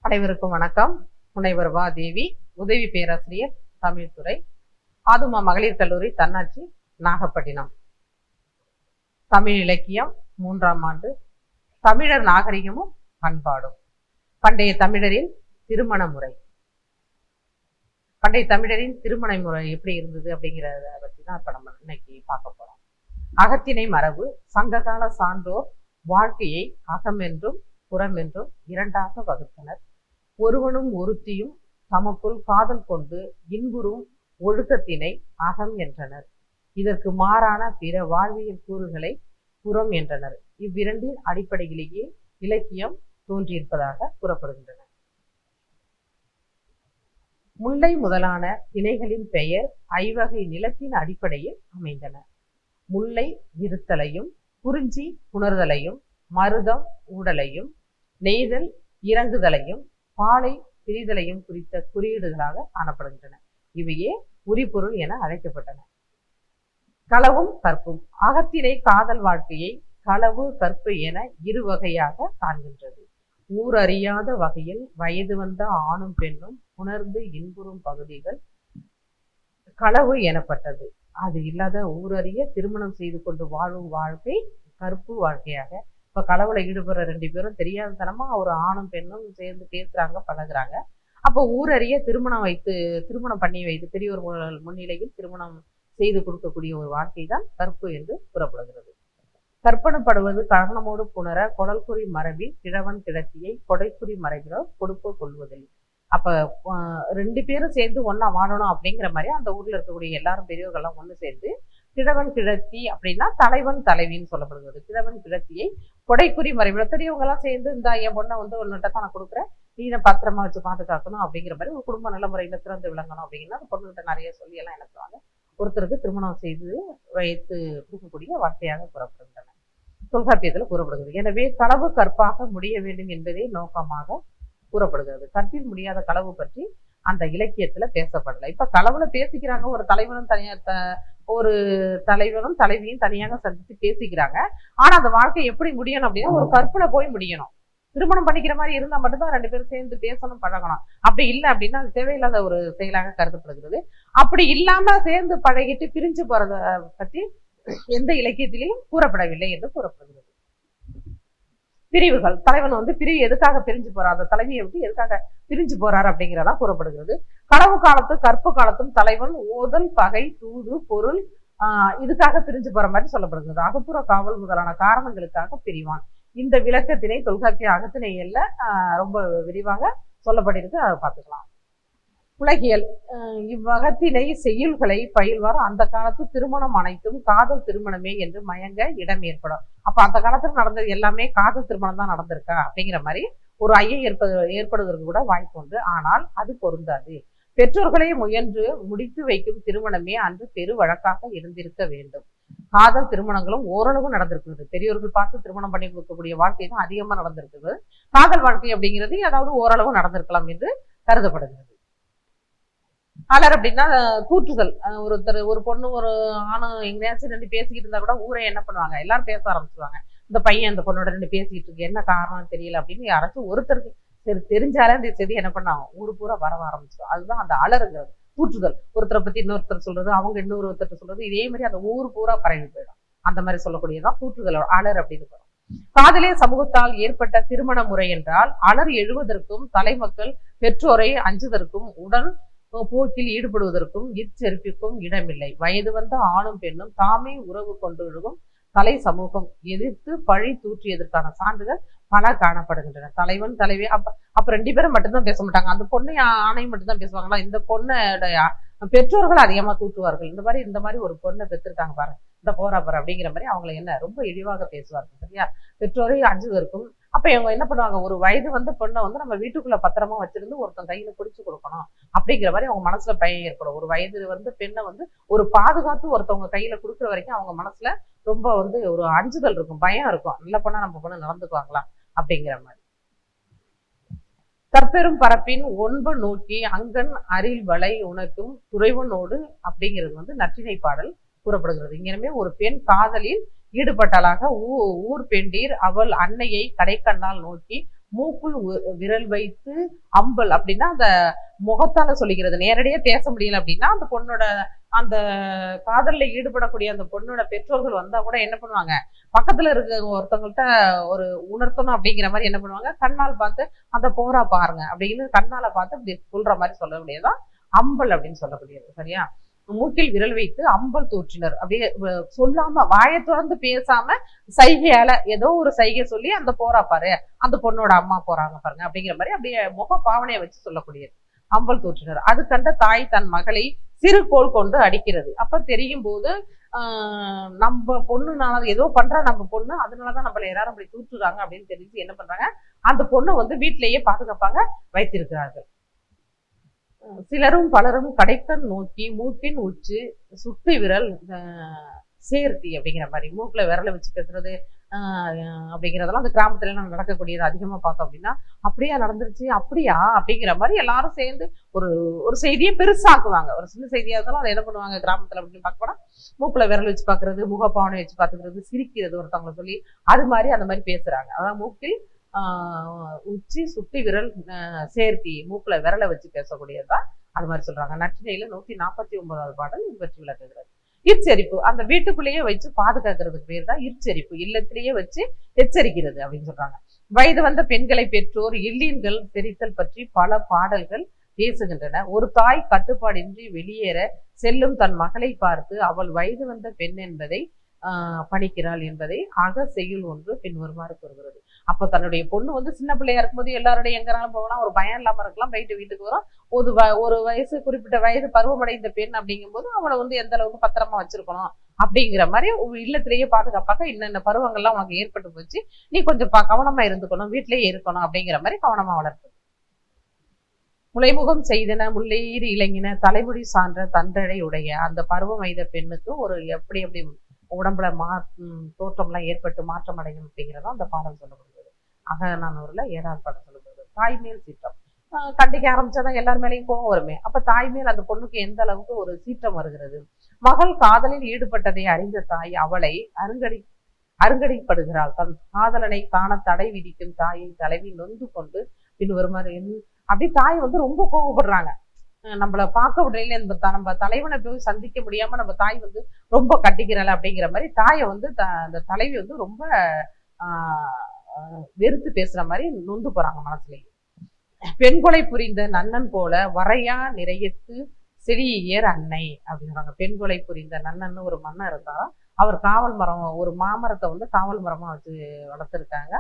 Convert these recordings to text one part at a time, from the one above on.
அனைவருக்கும் வணக்கம். முனைவர் வா தேவி, உதவி பேராசிரியர், தமிழ் துறை, ஆதுமா மகளிர் கல்லூரி, தன்னாட்சி, நாகப்பட்டினம். தமிழ் இலக்கியம் 3ஆம் ஆண்டு. தமிழர் நாகரிகமும் பண்பாடும். பண்டைய தமிழரின் திருமண முறை. பண்டைய தமிழரின் திருமண முறை எப்படி இருந்தது அப்படிங்கிறத பற்றி தான் இப்ப நம்ம இன்னைக்கு பார்க்க போறோம். அகத்திணை மரபு. சங்ககால சான்றோர் வாழ்க்கையை அகம் என்றும் புறம் என்றும் இரண்டாக வகுத்தனர். ஒருவனும் ஒருத்தியும் தமக்குள் காதல் கொண்டு இன்புறும் ஒழுக்கத்தினை அகம் என்றனர். இதற்கு மாறான பிற வாழ்வியல் கூறுகளை புறம் என்றனர். இவ்விரண்டின் அடிப்படையிலேயே இலக்கியம் தோன்றியிருப்பதாக கூறப்படுகின்றன. முல்லை முதலான திணைகளின் பெயர் ஐவகை நிலத்தின் அடிப்படையில் அமைந்தன. முல்லை இருத்தலையும், குறிஞ்சி புணர்தலையும், மருதம் ஊடலையும், நெய்தல் இறங்குதலையும், பாலை பிரிதலையும் குறித்த குறியீடுகளாக காணப்படுகின்றன. இவையே உரிபொருள் என அழைக்கப்பட்டன. களவும் கற்பும். அகத்திணை காதல் வாழ்க்கையை களவு கற்பு என இரு வகையாக காண்கின்றது. ஊரறியாத வகையில் வயது வந்த ஆணும் பெண்ணும் உணர்ந்து இன்புறும் பகுதிகள் களவு எனப்பட்டது. அது இல்லாத ஊரறிய திருமணம் செய்து கொண்டு வாழும் வாழ்க்கை கற்பு வாழ்க்கையாக. இப்ப களவுல ஈடுபடுற 2 பேரும் தெரியாதனமா ஒரு ஆணும் பெண்ணும் சேர்ந்து பேசுறாங்க, பழகுறாங்க. அப்போ ஊரறிய திருமணம் பண்ணி வைத்து பெரியோர் முன்னிலையில் திருமணம் செய்து கொடுக்கக்கூடிய ஒரு வாழ்க்கை தான் கற்பு என்று கூறப்படுகிறது. கற்பனப்படுவது காரணமோடு புணர கொடல்குறி மரபில் கிழவன் கிழத்தியை கொடைக்குறி மரபிலோ கொடுக்க கொள்வதில்லை. அப்ப 2 பேரும் சேர்ந்து ஒன்னா வாழணும் அப்படிங்கிற மாதிரி அந்த ஊர்ல இருக்கக்கூடிய எல்லாரும் பெரியவர்கள்லாம் ஒண்ணு சேர்ந்து கிழவன் கிழத்தி அப்படின்னா தலைவன் தலைவின்னு சொல்லப்படுகிறது. கிழவன் கிழத்தியை கொடைக்குறி மறைவில பெரியவங்க எல்லாம் சேர்ந்து இந்த என் பொண்ணை ஒன்னுட்ட தான் நான் கொடுக்குறேன், நீ தான் பத்திரமா வச்சு பாதுகாக்கணும் அப்படிங்கிற மாதிரி ஒரு குடும்ப நல்ல முறையில சிறந்து விளங்கணும் அப்படிங்கன்னா அந்த பொண்ணுகிட்ட நிறைய சொல்லி எல்லாம் என்ன பண்ணுவாங்க, ஒருத்தருக்கு திருமணம் செய்து வைத்து கொடுக்கக்கூடிய வார்த்தையாக கூறப்படுகின்றன. தொல்காப்பியத்தில் கூறப்படுகிறது. எனவே களவு கற்பாக முடிய வேண்டும் என்பதே நோக்கமாக கூறப்படுகிறது. கற்பில் முடியாத களவு பற்றி அந்த இலக்கியத்துல பேசப்படலை. இப்ப களவுல பேசிக்கிறாங்க, ஒரு தலைவனும் தலைவியும் தனியாக சந்தித்து பேசிக்கிறாங்க. ஆனா அந்த வாழ்க்கை எப்படி முடியணும் அப்படின்னா ஒரு கற்பனை போய் முடியணும். திருமணம் பண்ணிக்கிற மாதிரி இருந்தா மட்டும்தான் 2 பேரும் சேர்ந்து பேசணும், பழகணும். அப்படி இல்லை அப்படின்னா அது தேவையில்லாத ஒரு செயலாக கருதப்படுகிறது. அப்படி இல்லாம சேர்ந்து பழகிட்டு பிரிஞ்சு போறத பற்றி எந்த இலக்கியத்திலையும் கூறப்படவில்லை என்று கூறப்படுகிறது. பிரிவுகள். தலைவன் பிரிவு எதுக்காக பிரிஞ்சு போறார், அந்த தலைவியை விட்டு எதுக்காக பிரிஞ்சு போறார் அப்படிங்கிறதா கூறப்படுகிறது. களவு காலத்து கற்பு காலத்தும் தலைவன் ஓதல் பகை தூது பொருள் இதுக்காக பிரிஞ்சு போற மாதிரி சொல்லப்படுகிறது. அகப்புற காவல் முதலான காரணங்களுக்காக பிரிவான். இந்த விளக்கத்தினை தொல்காப்பிய அகத்திணையல்ல ரொம்ப விரிவாக சொல்லப்பட்டிருக்கு, அதை பார்த்துக்கலாம். உலகியல். இவ்வகத்தினை செய்யுள்களை பயில்வார் அந்த காலத்து திருமணம் அனைத்தும் காதல் திருமணமே என்று மயங்க இடம் ஏற்படும். அப்ப அந்த காலத்துல நடந்தது எல்லாமே காதல் திருமணம் தான் நடந்திருக்கா அப்படிங்கிற மாதிரி ஒரு ஐயம் ஏற்படுவதற்கு கூட வாய்ப்பு உண்டு. ஆனால் அது பொருந்தாது. பெற்றோர்களை முயன்று முடித்து வைக்கும் திருமணமே அன்று பெரு வழக்காக இருந்திருக்க வேண்டும். காதல் திருமணங்களும் ஓரளவு நடந்திருக்குது. பெரியோர்கள் பார்த்து திருமணம் பண்ணி கொடுக்கக்கூடிய வாழ்க்கை தான் அதிகமா நடந்திருக்குது. காதல் வாழ்க்கை அப்படிங்கிறது அதாவது ஓரளவு நடந்திருக்கலாம் என்று கருதப்படுகிறது. அலர் அப்படின்னா கூற்றுதல். ஒரு பொண்ணு ஒரு ஆணும் எங்கேயாச்சும் 2 பேசிக்கிட்டு இருந்தா கூட ஊரே என்ன பண்ணுவாங்க, எல்லாரும் பேச ஆரம்பிச்சுவாங்க. இந்த பையன் அந்த பொண்ணோட 2 பேசிக்கிட்டு இருக்கு, என்ன காரணம் தெரியல அப்படின்னு யாராச்சும் ஒருத்தருக்கு சரி தெரிஞ்சாலே இந்த செய்தி என்ன பண்ணாங்க, ஊரு பூரா வர ஆரம்பிச்சிடும். அதுதான் அந்த அலருங்கிறது. கூற்றுதல். ஒருத்தரை பத்தி இன்னொருத்தர் சொல்றது, அவங்க ஒருத்தர் சொல்றது, இதே மாதிரி அந்த ஊர் பூரா பரவி போயிடும். அந்த மாதிரி சொல்லக்கூடியதான் கூற்றுதல், அலர் அப்படின்னு வரும். காதலே சமூகத்தால் ஏற்பட்ட திருமண முறை என்றால் அலர் எழுவதற்கும் தலைமக்கள் பெற்றோரை அஞ்சுவதற்கும் உடல் போக்கில் ஈடுபடுவதற்கும் இச்செருப்பிற்கும் இடமில்லை. வயது வந்த ஆணும் பெண்ணும் தாமே உறவு கொண்டு தலை சமூகம் எதிர்த்து பழி தூற்றியதற்கான சான்றுகள் பல காணப்படுகின்றன. தலைவன் தலைவி அப்ப 2 பேரும் மட்டும்தான் பேச மாட்டாங்க, அந்த பொண்ணை ஆணையும் மட்டும்தான் பேசுவாங்களா, இந்த பொண்ணோட பெற்றோர்கள் அதிகமா தூற்றுவார்கள். இந்த மாதிரி ஒரு பொண்ணை பெற்றிருக்காங்க பாரு, இந்த போறா அப்படிங்கிற மாதிரி அவங்களை என்ன ரொம்ப இழிவாக பேசுவார்கள். சரியா? பெற்றோரை அஞ்சுவதற்கும். அப்ப இவங்க என்ன பண்ணுவாங்க, ஒரு வயது வந்த பொண்ணை நம்ம வீட்டுக்குள்ள பத்திரமா வச்சிருந்து ஒருத்தன் கையில பிடிச்சு கொடுக்கணும் அப்படிங்கிற மாதிரி அவங்க மனசுல பயம் ஏற்படும். ஒரு வயது வந்து பெண்ணை ஒரு பாதுகாத்து ஒருத்தவங்க கையில கொடுக்குற வரைக்கும் அவங்க மனசுல ரொம்ப ஒரு அஞ்சுதல் இருக்கும், பயம் இருக்கும். நல்ல பொண்ணா நம்ம பொண்ணு நடந்துக்குவாங்களா அப்படிங்கிற மாதிரி. தற்பெரும் பரப்பின் ஒன்ப நோக்கி அங்கன் அரில் வளை உனக்கும் துறைவனோடு அப்படிங்கிறது நற்றிணை பாடல் கூறப்படுகிறது. இங்கனமே ஒரு பெண் காதலில் ஈடுபட்டாளாக ஊர் பெண்டீர் அவள் அன்னையை கடைக்கண்ணால் நோக்கி மூக்குள் விரல் வைத்து அம்பல் அப்படின்னா அந்த முகத்தால சொல்லிக்கிறது. நேரடியா பேச முடியல அப்படின்னா அந்த பொண்ணோட அந்த காதல்ல ஈடுபடக்கூடிய அந்த பொண்ணோட பெற்றோர்கள் வந்தா கூட என்ன பண்ணுவாங்க, பக்கத்துல இருக்க ஒருத்தவங்கள்ட்ட ஒரு உணர்த்தணும் அப்படிங்கிற மாதிரி என்ன பண்ணுவாங்க, கண்ணால் பார்த்து அந்த போரா பாருங்க அப்படின்னு கண்ணால பார்த்து அப்படி சொல்ற மாதிரி சொல்லக்கூடியதான் அம்பல் அப்படின்னு சொல்லக்கூடியது. சரியா? மூக்கில் விரல் வைத்து அம்பல் தோற்றினர். அப்படியே சொல்லாம வாயை திறந்து பேசாம சைகையால ஏதோ ஒரு சைகை சொல்லி அந்த போரா பாரு, அந்த பொண்ணோட அம்மா போறாங்க பாருங்க அப்படிங்கிற மாதிரி அப்படியே முக பாவனையை வச்சு சொல்லக்கூடியது அம்பல் தோற்றினர். அது கண்ட தாய் தன் மகளை சிறு கோல் கொண்டு அடிக்கிறது. அப்ப தெரியும் போது நம்ம பொண்ணுனால ஏதோ பண்றா நம்ம பொண்ணு, அதனாலதான் நம்மள எல்லாரும் அப்படி தூற்றுறாங்க அப்படின்னு தெரிஞ்சு என்ன பண்றாங்க, அந்த பொண்ணை வந்து வீட்டிலேயே பாதுகாப்பாங்க வைத்திருக்கிறார்கள். சிலரும் பலரும் கடைக்கண் நோக்கி மூக்கின் உச்சி சுட்டு விரல் சேர்த்தி அப்படிங்கிற மாதிரி மூக்குல விரலை வச்சு பேசுறது அப்படிங்கிறதெல்லாம் அந்த கிராமத்துல நம்ம நடக்கக்கூடியது அதிகமா பார்த்தோம் அப்படின்னா, அப்படியா நடந்துருச்சு அப்படியா அப்படிங்கிற மாதிரி எல்லாரும் சேர்ந்து ஒரு ஒரு செய்தியை பெருசாக்குவாங்க. ஒரு சின்ன செய்தியா இருந்தாலும் அதை என்ன பண்ணுவாங்க கிராமத்துல அப்படின்னு பார்க்க போனா மூக்குல விரல் வச்சு பாக்குறது, முகப்பாவனை வச்சு பாத்துக்கிறது, சிரிக்கிறது ஒருத்தவங்களை சொல்லி அது மாதிரி அந்த மாதிரி பேசுறாங்க. அதான் மூக்கில் உச்சி சுட்டி விரல் சேர்த்தி மூக்குல விரலை வச்சு பேசக்கூடியதுதான் அது மாதிரி சொல்றாங்க. நற்றினையில 149வது பாடல் இது பற்றி விளக்குகிறது. இற்செரிப்பு அந்த வீட்டுக்குள்ளேயே வச்சு பாதுகாக்கிறதுக்கு பேர் தான் இற்செரிப்பு. இல்லத்திலேயே வச்சு எச்சரிக்கிறது அப்படின்னு சொல்றாங்க. வயது வந்த பெண்களை பெற்றோர் இல்லீன்கள் தெரித்தல் பற்றி பல பாடல்கள் பேசுகின்றன. ஒரு தாய் கட்டுப்பாடின்றி வெளியேற செல்லும் தன் மகளை பார்த்து அவள் வயது வந்த பெண் என்பதை பணிக்கிறாள் என்பதை அக செய்யுள் ஒன்று பின்வருமாறு கூறுகிறது. அப்ப தன்னுடைய பொண்ணு வந்து சின்ன பிள்ளையா இருக்கும்போது எல்லாருடைய எங்கனாலும் போகலாம், ஒரு பயம் இல்லாம இருக்கலாம், வீட்டுக்கு வரும். ஒரு வயசு குறிப்பிட்ட வயது பருவமடைந்த பெண் அப்படிங்கும் போது அவளை வந்து எந்த அளவுக்கு பத்திரமா வச்சிருக்கணும் அப்படிங்கிற மாதிரி இல்லத்திலேயே பாதுகாப்பாக இன்னென்ன பருவங்கள்லாம் உனக்கு ஏற்பட்டு போச்சு, நீ கொஞ்சம் கவனமா இருந்துக்கணும், வீட்டிலேயே இருக்கணும் அப்படிங்கிற மாதிரி கவனமா வளர்த்து. முளைமுகம் செய்தன முல்லையீர் இளைஞன தலைமுடி சான்ற தண்டழை உடைய அந்த பருவம் வயத பெண்ணுக்கு ஒரு எப்படி எப்படி உடம்புல தோற்றம்லாம் ஏற்பட்டு மாற்றம் அடையும் அப்படிங்கிறதும் அந்த பாடல் சொல்லப்படுகிறது. அகநானூறுல 7வது பாடல் சொல்லப்படுகிறது. தாய்மேல் சீற்றம் கண்டிக்க ஆரம்பிச்சாதான் எல்லார் மேலேயும் கோவம் வருமே. அப்ப தாய்மேல் அந்த பொண்ணுக்கு எந்த அளவுக்கு ஒரு சீற்றம் வருகிறது. மகள் காதலில் ஈடுபட்டதை அறிந்த தாய் அவளை அருங்கடிப்படுகிறாள். தன் காதலனை காண தடை விதிக்கும் தாயை தலைவி நொந்து கொண்டு பின் வருமாறு அப்படி தாய் வந்து ரொம்ப கோவப்படுறாங்க. நம்மள பார்க்க விடல, நம்ம தலைவனை போய் சந்திக்க முடியாம நம்ம தாய் வந்து ரொம்ப கட்டிக்கிறாள் அப்படிங்கிற மாதிரி தாயை வந்து அந்த தலைவி வந்து ரொம்ப வெறுத்து பேசுற மாதிரி நொந்து போறாங்க மனசுலயே. பெண்கொலை புரிந்த நன்னன் போல வரையா நிறையத்து செழியர் அன்னை அப்படிங்கிறாங்க. பெண்கொலை புரிந்த நன்னன் ஒரு மன்னன் இருந்தா அவர் காவல் மரம் ஒரு மாமரத்தை வந்து காவல் மரமா வச்சு வளர்த்துருக்காங்க.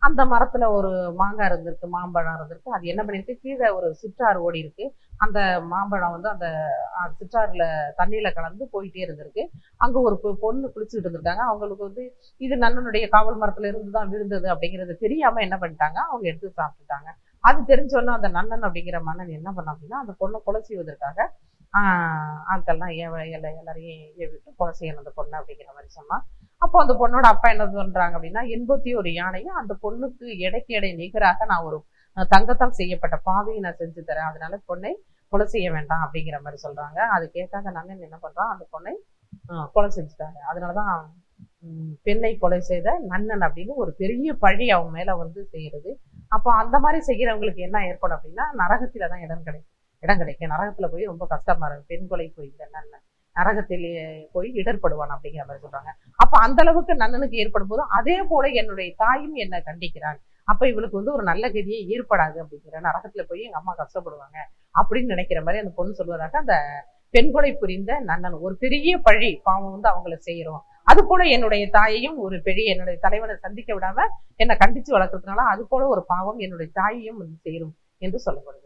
அந்த மரத்துல ஒரு மாங்காய் இருந்திருக்கு, மாம்பழம் இருந்திருக்கு. அது என்ன பண்ணிருக்கு, கீழே ஒரு சிற்றாறு ஓடி இருக்கு. அந்த மாம்பழம் வந்து அந்த சிற்றாறுல தண்ணியில கலந்து போயிட்டே இருந்திருக்கு. அங்க ஒரு பொண்ணு குளிச்சுட்டு இருந்திருக்காங்க. அவங்களுக்கு வந்து இது நன்னனுடைய காவல் மரத்துல இருந்துதான் விழுந்தது அப்படிங்கிறது தெரியாம என்ன பண்ணிட்டாங்க, அவங்க எடுத்து சாப்பிட்டுட்டாங்க. அது தெரிஞ்சோன்னா அந்த நன்னன் அப்படிங்கிற மன்னன் என்ன பண்ண அப்படின்னா அந்த பொண்ணை கொலை செய்வதற்காக ஆட்கள்லாம் எல்லாரையும் ஏவிட்டு கொலை செய்யணும் அந்த பொண்ணு அப்படிங்கிற மாதிரி சொன்னா. அப்போ அந்த பொண்ணோட அப்பா என்ன சொல்றாங்க அப்படின்னா 81 யானையும் அந்த பொண்ணுக்கு எடைக்கு எடை நிகராக நான் ஒரு தங்கத்தால் செய்யப்பட்ட பாவையை நான் செஞ்சு தரேன், அதனால பொண்ணை கொலை செய்ய வேண்டாம் அப்படிங்கிற மாதிரி சொல்றாங்க. அது கேட்காத நன்னன் என்ன பண்றான், அந்த பொண்ணை கொலை செஞ்சுட்டாங்க. அதனாலதான் பெண்ணை கொலை செய்த நன்னன் அப்படின்னு ஒரு பெரிய பழி அவன் மேல வந்து செய்யறது. அப்போ அந்த மாதிரி செய்யறவங்களுக்கு என்ன ஏற்படும் அப்படின்னா நரகத்திலதான் இடம் கிடைக்கும். நரகத்துல போய் ரொம்ப கஷ்டமா இருக்கு. பெண் கொலை போய் நன்னன் நரகத்திலே போய் இடர்படுவான் அப்படிங்கிற மாதிரி சொல்றாங்க. அப்ப அந்த அளவுக்கு நன்னனுக்கு ஏற்படும் போது அதே போல என்னுடைய தாயும் என்னை கண்டிக்கிறாங்க, அப்ப இவளுக்கு வந்து ஒரு நல்ல கதியே ஏற்படாது அப்படிங்கிற, நரகத்துல போய் எங்க அம்மா கஷ்டப்படுவாங்க அப்படின்னு நினைக்கிற மாதிரி அந்த பொண்ணு சொல்வதாக அந்த பெண்கொலை புரிந்த நன்னன் ஒரு பெரிய பழி பாவம் வந்து அவங்கள செய்யறோம். அது போல என்னுடைய தாயையும் ஒரு பெரிய என்னுடைய தலைவனை சந்திக்க விடாம என்னை கண்டிச்சு வளர்க்கறதுனால அது போல ஒரு பாவம் என்னுடைய தாயையும் வந்து செய்யணும் என்று சொல்லப்படுகிறது.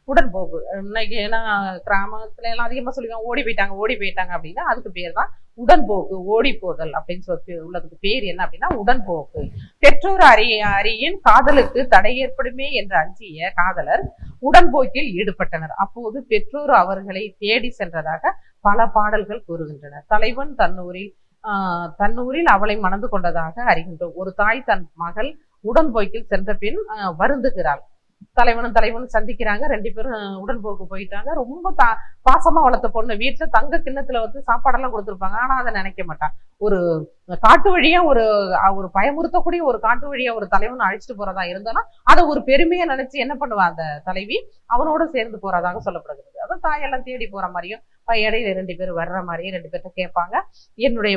உடன்போக்கு இன்னைக்கு ஏன்னா கிராமத்துல எல்லாம் அதிகமா சொல்லுவாங்க ஓடி போயிட்டாங்க அப்படின்னா அதுக்கு பேர் தான் உடன்போக்கு, ஓடி போதல் அப்படின்னு சொல்லி உள்ளதுக்கு பேர் என்ன அப்படின்னா உடன்போக்கு. பெற்றோர் அறியின் காதலுக்கு தடை ஏற்படுமே என்று அஞ்சிய காதலர் உடன்போக்கில் ஈடுபட்டனர். அப்போது பெற்றோர் அவர்களை தேடி சென்றதாக பல பாடல்கள் கூறுகின்றன. தலைவன் தன்னூரில் அவளை மணந்து கொண்டதாக அறிகின்றோம். ஒரு தாய் தன் மகள் உடன்போக்கில் சென்ற பின் வருந்துகிறாள். தலைவனும் சந்திக்கிறாங்க. 2 பேரும் உடன்போக்கு போயிட்டாங்க. ரொம்ப பாசமா வளர்த்த பொண்ணு வீட்டுல தங்க கிண்ணத்துல வந்து சாப்பாடெல்லாம் கொடுத்துருப்பாங்க. ஆனா அதை நினைக்க மாட்டான். ஒரு காட்டு வழியா ஒரு பயமுறுத்தக்கூடிய ஒரு காட்டு வழியா ஒரு தலைவன் அழைச்சிட்டு போறதா இருந்தாலும் அதை ஒரு பெருமையா நினைச்சு என்ன பண்ணுவா அந்த தலைவி, அவனோட சேர்ந்து போறதாக சொல்லப்படுகிறது. அதான் தாயெல்லாம் தேடி போற மாதிரியும் இடையில 2 பேர் வர்ற மாதிரியும் 2 பேர்த்த கேட்பாங்க. என்னுடைய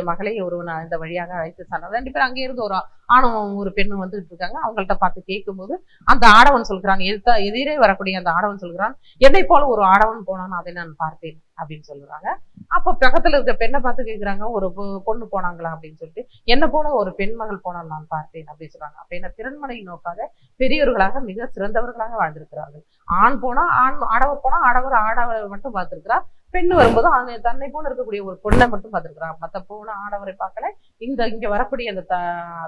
மகளை நான் இந்த வழியாக அழைத்து சொன்னேன். 2 பேரும் அங்கே இருந்து ஒரு ஆணவம் ஒரு பெண்ணும் வந்துட்டு இருக்காங்க. அவங்கள்ட்ட பார்த்து கேட்கும்போது அந்த ஆடவன் சொல்கிறான், எதிரே வரக்கூடிய அந்த ஆடவன் சொல்கிறான், என்னை போல ஒரு ஆடவன் போனான்னு அதை நான் பார்த்தேன் அப்படின்னு சொல்லுறாங்க. அப்ப பக்கத்துல இருக்க பெண்ணை பார்த்து கேட்கிறாங்க, ஒரு பொண்ணு போனாங்களா அப்படின்னு சொல்லிட்டு, என்ன போல ஒரு பெண் மகள் போனால் நான் பார்த்தேன் அப்படின்னு சொல்றாங்க. அப்ப என்ன திறன்மனை நோக்காக பெரியவர்களாக மிக சிறந்தவர்களாக வாழ்ந்திருக்கிறார்கள். ஆண் போனா ஆடவர் போனா ஆடவர் மட்டும் பார்த்திருக்கிறார். பெண்ணு வரும்போது தன்னை போல இருக்கக்கூடிய ஒரு பொண்ணை மட்டும் பார்த்திருக்கிறார். மத்த போன ஆடவரை பார்க்கல. இங்க வரக்கூடிய அந்த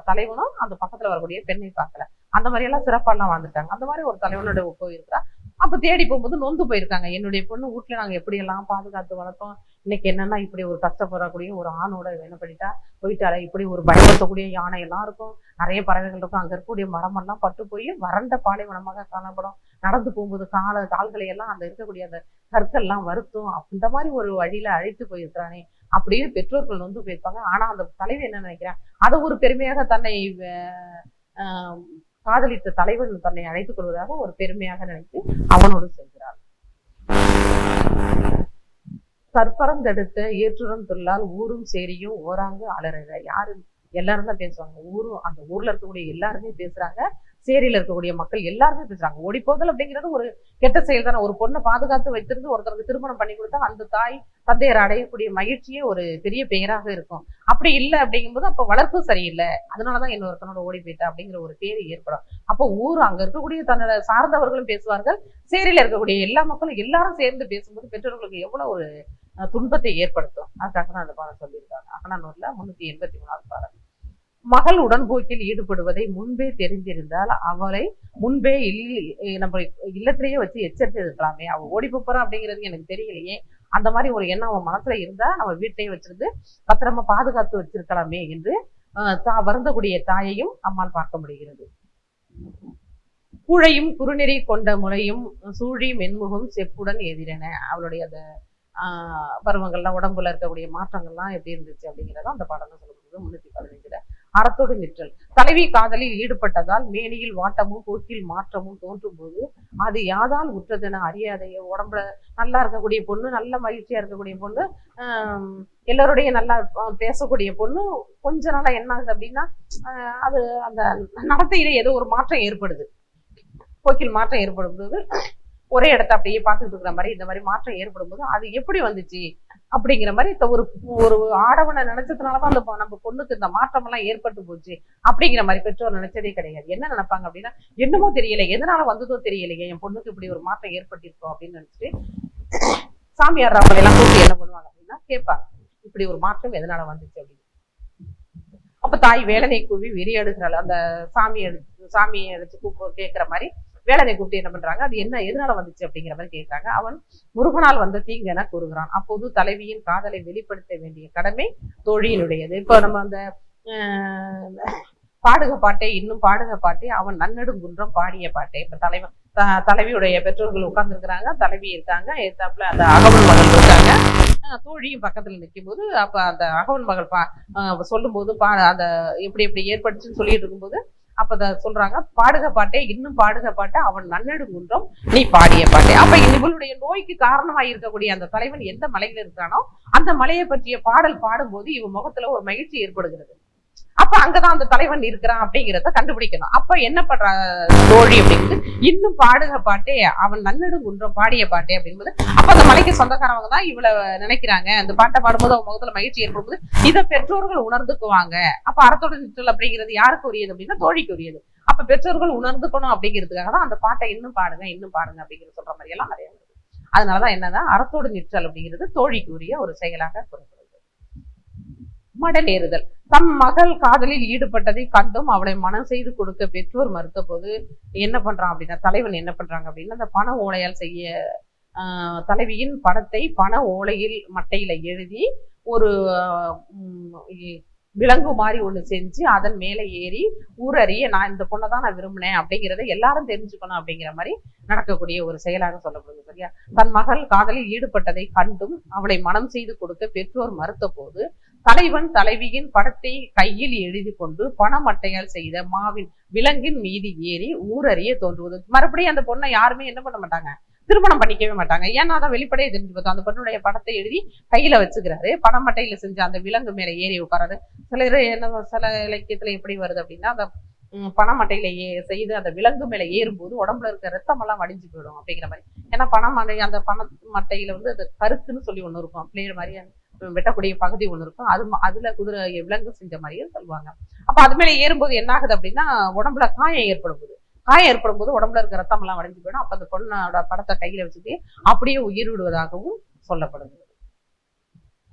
தலைவனும் அந்த பக்கத்துல வரக்கூடிய பெண்ணை பார்க்கல. அந்த மாதிரி எல்லாம் சிறப்பாலாம் வாழ்ந்துட்டாங்க. அந்த மாதிரி ஒரு தலைவனோட போயிருக்கிறா. அப்ப தேடி போகும்போது நொந்து போயிருக்காங்க. என்னுடைய பொண்ணு வீட்டுல நாங்க எப்படி எல்லாம் பாதுகாத்து வளர்த்தோம், இன்னைக்கு என்னன்னா இப்படி ஒரு கஷ்டப்படக்கூடிய ஒரு ஆணோட என்ன பண்ணிட்டா போயிட்டால, இப்படி ஒரு பயன்படுத்தக்கூடிய யானை எல்லாம் இருக்கும், நிறைய பறவைகள் இருக்கும், அங்க இருக்கக்கூடிய மரமெல்லாம் பட்டு போய் வறண்ட பாலைவனமாக காணப்படும். நடந்து போகும்போது கால்களை எல்லாம் அந்த இருக்கக்கூடிய அந்த கற்கள்லாம் வருத்தும். இந்த மாதிரி ஒரு வழியில அழைத்து போயிருக்கிறானே அப்படின்னு பெற்றோர்கள் வந்து போயிருப்பாங்க. ஆனா அந்த தலைவி என்ன நினைக்கிறான், அதை ஒரு பெருமையாக தன்னை காதலித்த தலைவன் தன்னை அழைத்துக் கொள்வதாக ஒரு பெருமையாக நினைத்து அவனோடு செல்கிறார். கற்பறந்தெடுத்த ஏற்றுடன் தொல்லால் ஊரும் சேரியும் ஓராங்கு அலறுக. யாரு எல்லாரும் தான் பேசுவாங்க. அந்த ஊர்ல இருக்கக்கூடிய எல்லாருமே பேசுறாங்க. சேரியில இருக்கக்கூடிய மக்கள் எல்லாருமே பேசுறாங்க. ஓடி போதல் அப்படிங்கிறது ஒரு கெட்ட செயல் தானே. ஒரு பொண்ணை பாதுகாத்து வைத்திருந்து ஒருத்தருக்கு திருமணம் பண்ணி கொடுத்தா அந்த தாய் தந்தையர் அடையக்கூடிய மகிழ்ச்சியே ஒரு பெரிய பெயராக இருக்கும். அப்படி இல்லை அப்படிங்கும்போது அப்ப வளர்ப்பு சரியில்லை, அதனாலதான் இன்னொருத்தனோட ஓடி போயிட்டா அப்படிங்கிற ஒரு பேரு ஏற்படும். அப்போ அங்க இருக்கக்கூடிய தன்னோட சார்ந்தவர்களும் பேசுவார்கள். சேரியில இருக்கக்கூடிய எல்லா மக்களும் எல்லாரும் சேர்ந்து பேசும்போது பெற்றோர்களுக்கு எவ்வளவு ஒரு துன்பத்தை ஏற்படுத்தும். அதுக்காக தான் அந்த பாடம் சொல்லியிருக்காங்க. அகநானூர்ல 383வது பாடம். மகள் உடன்போக்கில் ஈடுபடுவதை முன்பே தெரிந்திருந்தால் அவளை முன்பே நம்ம இல்லத்திலேயே வச்சு எச்சரித்து இருக்கலாமே. அவ ஓடி போறா அப்படிங்கிறது எனக்கு தெரியலையே, அந்த மாதிரி ஒரு எண்ணம் அவன் மனசுல இருந்தா நம்ம வீட்டையே வச்சிருந்து பத்திரமா பாதுகாத்து வச்சிருக்கலாமே என்று வருந்தக்கூடிய தாயையும் நம்மால் பார்க்க முடிகிறது. கூழையும் குறுநெறி கொண்ட முறையும் சூழி மென்முகம் செப்புடன் எதிரென. அவளுடைய அந்த பருவங்கள்லாம் உடம்புல இருக்கக்கூடிய மாற்றங்கள்லாம் எப்படி இருந்துச்சு அப்படிங்கிறத அந்த பாடம் தான் சொல்லப்படுது. 315ல அறத்தோடு நிற்றல். தலைவி காதலில் ஈடுபட்டதால் மேனியில் வாட்டமும் போக்கில் மாற்றமும் தோன்றும் போது அது யாதால் உற்றதுன்னு அறியாதைய. உடம்புல நல்லா இருக்கக்கூடிய பொண்ணு, நல்ல மகிழ்ச்சியா இருக்கக்கூடிய பொண்ணு, எல்லாருடைய நல்லா பேசக்கூடிய பொண்ணு, கொஞ்ச நாளா என்ன ஆகுது அப்படின்னா அது அந்த நடத்தையில ஏதோ ஒரு மாற்றம் ஏற்படுது. போக்கில் மாற்றம் ஏற்படும் போது ஒரே இடத்த அப்படியே பார்த்துட்டு இருக்கிற மாதிரி இந்த மாதிரி மாற்றம் ஏற்படும் போது அது எப்படி வந்துச்சு அப்படிங்கிற மாதிரி ஒரு ஆடவனை நினைச்சதுனாலதான் அந்த நம்ம பொண்ணுக்கு இந்த மாற்றம் எல்லாம் ஏற்பட்டு போச்சு அப்படிங்கிற மாதிரி பெற்றோர் நினைச்சதே கிடையாது. என்ன நினைப்பாங்க அப்படின்னா, என்னமோ தெரியல, எதனால வந்ததோ தெரியலையே, என் பொண்ணுக்கு இப்படி ஒரு மாற்றம் ஏற்பட்டிருக்கோம் அப்படின்னு நினைச்சிட்டு சாமியார் அவங்களை எல்லாம் கூட்டி என்ன பண்ணுவாங்க அப்படின்னா கேட்பாங்க, இப்படி ஒரு மாற்றம் எதனால வந்துச்சு அப்படின்னு. அப்ப தாய் வேலனை கூவி வெறியாடுகிறாள். அந்த சாமியை அடிச்சு கேட்கிற மாதிரி வேலனை கூப்பிட்டு என்ன பண்றாங்க, அது என்ன எதனால வந்துச்சு அப்படிங்கிற மாதிரி கேட்கிறாங்க. அவன் முருகனால் வந்த தீங்கு என கூறுகிறான். அப்போது தலைவியின் காதலை வெளிப்படுத்த வேண்டிய கடமை தோழியினுடையது. இப்போ நம்ம அந்த பாடுக பாட்டை இன்னும் பாடுக பாட்டை அவன் நன்னெடுங்குன்றம் பாடிய பாட்டை. இப்ப தலைவியுடைய பெற்றோர்கள் உட்கார்ந்து இருக்கிறாங்க, தலைவி இருக்காங்க, ஏத்தாப்புல அந்த அகவன் மகள் இருக்காங்க, தோழியும் பக்கத்துல நிற்கும் போது அப்ப அந்த அகவன் மகள் சொல்லும் போது அந்த எப்படி எப்படி ஏற்பட்டுச்சுன்னு சொல்லிட்டு இருக்கும்போது அப்ப சொல்றாங்க, பாடுக பாட்டை இன்னும் பாடுக பாட்டை அவன் நன்னெடுங்குன்றம் நீ பாடிய பாட்டை. அப்ப இவளுடைய நோய்க்கு காரணமாக இருக்கக்கூடிய அந்த தலைவன் எந்த மலையில இருக்கானோ அந்த மலையை பற்றிய பாடல் பாடும்போது இவன் முகத்துல ஒரு மகிழ்ச்சி ஏற்படுகிறது. அப்ப அங்கதான் அந்த தலைவன் இருக்கிறான் அப்படிங்கிறத கண்டுபிடிக்கணும். அப்ப என்ன பண்ற தோழி அப்படிங்கிறது இன்னும் பாடுக பாட்டே அவன் நன்னெடுங்குன்றம் பாடிய பாட்டே அப்படிங்கும்போது அப்ப அந்த மலைக்கு சொந்தக்காரவங்க தான் இவ்வளவு நினைக்கிறாங்க. அந்த பாட்டை பாடும்போது அவன் முகத்துல மகிழ்ச்சி ஏற்படும்போது இதை பெற்றோர்கள் உணர்ந்துக்குவாங்க. அப்ப அறத்தோடு நிற்றல் அப்படிங்கிறது யாருக்கு உரியது அப்படின்னா தோழிக்கு உரியது. அப்ப பெற்றோர்கள் உணர்ந்துக்கணும் அப்படிங்கிறதுக்காக தான் அந்த பாட்டை இன்னும் பாடுங்க அப்படிங்கிற சொல்ற மாதிரி எல்லாம் நிறைய வருது. அதனாலதான் என்னன்னா அறத்தோடு நிற்றல் அப்படிங்கிறது தோழிக்கு உரிய ஒரு செயலாக கூறப்படுது. மடலேறுதல். தம் மகள் காதலில் ஈடுபட்டதை கண்டும் அவளை மனம் செய்து கொடுக்க பெற்றோர் மறுத்த போது என்ன பண்றான் அப்படின்னா தலைவன் என்ன பண்றாங்க அப்படின்னா அந்த பண ஓலையால் செய்ய தலைவியின் படத்தை பண ஓலையில் மட்டையில எழுதி ஒரு விலங்கு மாதிரி ஒண்ணு செஞ்சு அதன் மேல ஏறி ஊரறிய நான் இந்த பொண்ணை தான் நான் விரும்பினேன் அப்படிங்கிறத எல்லாரும் தெரிஞ்சுக்கணும் அப்படிங்கிற மாதிரி நடக்கக்கூடிய ஒரு செயலாக சொல்லப்படுது. சரியா? தன் மகள் காதலில் ஈடுபட்டதை கண்டும் அவளை மனம் செய்து கொடுக்க பெற்றோர் மறுத்த போது தலைவன் தலைவியின் படத்தை கையில் எழுதி கொண்டு பணமட்டையால் செய்த மாவின் விலங்கின் மீது ஏறி ஊரறிய தோன்றுவது. மறுபடியும் அந்த பொண்ணை யாருமே என்ன பண்ண மாட்டாங்க, திருமணம் பண்ணிக்கவே மாட்டாங்க. ஏன்னா அதான் வெளிப்படையை தெரிஞ்சு பார்த்தோம். அந்த பொண்ணுடைய படத்தை எழுதி கையில வச்சுக்கிறாரு, பணமட்டையில செஞ்ச அந்த விலங்கு மேல ஏறி உட்காராரு. சில இலக்கியத்துல எப்படி வருது அப்படின்னா, அந்த பணமட்டையில செய்து அந்த விலங்கு மேல ஏறும்போது உடம்புல இருக்க ரத்தம் எல்லாம் வடிஞ்சு போயிடும் அப்படிங்கிற மாதிரி. ஏன்னா பணமட்டை, அந்த பணமட்டையில வந்து அந்த கருக்குன்னு சொல்லி ஒண்ணு இருக்கும், பிளேயர் மாதிரி வெட்டக்கூடிய பகுதி ஒண்ணு இருக்கும், அதுல குதிரை விலங்கு செஞ்ச மாதிரியே சொல்லுவாங்க. அப்ப அது மேல ஏறும்போது என்ன ஆகுது அப்படின்னா, உடம்புல காயம் ஏற்படும் போது உடம்புல இருக்க ரத்தம் எல்லாம் வடைஞ்சு போயிடும். அப்ப அந்த பொண்ணோட படத்தை கையில வச்சுட்டு அப்படியே உயிர் விடுவதாகவும் சொல்லப்படுது.